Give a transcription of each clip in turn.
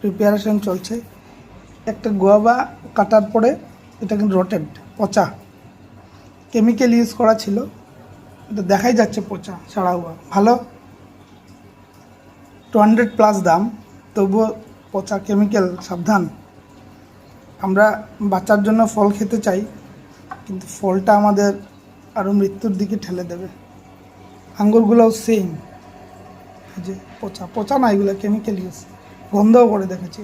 Preparation চলছে। একটা guava কাটার পরে এটা কিন্তু রটেড, পচা, কেমিক্যাল ইউজ করা ছিল। এটা দেখাই যাচ্ছে পচা ছাড়া হুয়া। ভালো 200+ দাম, তবুও পচা, কেমিক্যাল, সাবধান। আমরা বাচ্চার জন্য ফল খেতে চাই, কিন্তু ফলটা আমাদের আরও মৃত্যুর দিকে ঠেলে দেবে। আঙ্গুরগুলোও সেম, যে পচা পচা না, এগুলো কেমিক্যাল ইউজ, গন্ধও করে দেখেছি।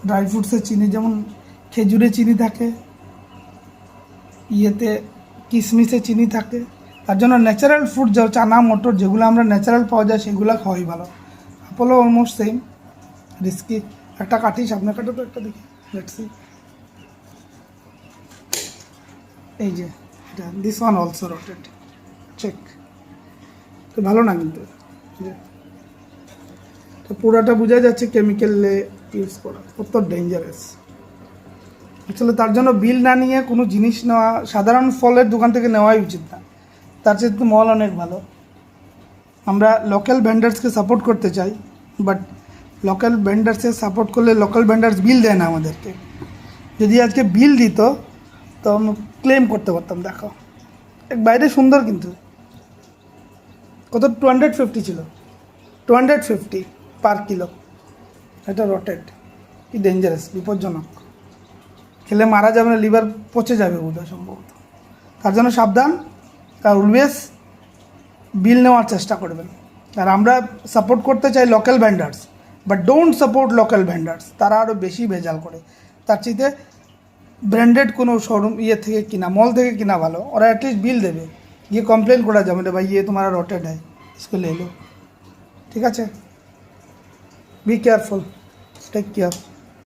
ড্রাই ফ্রুটসে চিনি, যেমন খেজুরে চিনি থাকে, ইয়েতে কিশমিশে চিনি থাকে, তার জন্য ন্যাচারাল ফুড যা চানা মটর যেগুলো আমরা ন্যাচারাল পাওয়া যায় সেগুলো খাওয়াই ভালো। আপেলও অলমোস্ট সেম, রিস্কি। একটা কাটি, সামনে কাটো তো একটা, দেখি, লেটসি। এই যে এটা, দিস ওয়ান অলসো রটেড, চেক। তো ভালো না কিন্তু, তো পুরোটা বোঝা যাচ্ছে কেমিক্যালে ইউজ করা, কত ডেঞ্জারাস। আসলে তার জন্য বিল না নিয়ে কোনো জিনিস নেওয়া, সাধারণ ফলের দোকান থেকে নেওয়াই উচিত না। তার চেয়ে তো মল অনেক ভালো। আমরা লোকাল ভেন্ডার্সকে সাপোর্ট করতে চাই, বাট লোকাল ভেন্ডার্সে সাপোর্ট করলে লোকাল ভেন্ডার্স বিল দেয় না আমাদেরকে। যদি আজকে বিল দিত তো আমি ক্লেম করতে পারতাম। দেখো, এক বাইরে সুন্দর, কিন্তু কত 250 ছিল, 250 পার কিলো। এটা রটেড, কি ডেঞ্জারাস, বিপজ্জনক। খেলে মারা যাবে না, লিভার পচে যাবে বোধহয় সম্ভবত। তার জন্য সাবধান, আর অলওয়েজ বিল নেওয়ার চেষ্টা করবেন। আর আমরা সাপোর্ট করতে চাই local vendors, but don't support local vendors, তারা আরও বেশি ভেজাল করে। তার চাইতে ব্র্যান্ডেড কোনো শোরুম থেকে কিনা, মল থেকে কিনা ভালো। ওরা অ্যাটলিস্ট বিল দেবে, গিয়ে কমপ্লেন করা যাবে না, ভাই ये तुम्हारा রটেড है, इसको ले लो। ঠিক আছে, বি কেয়ারফুল, টেক কেয়ার।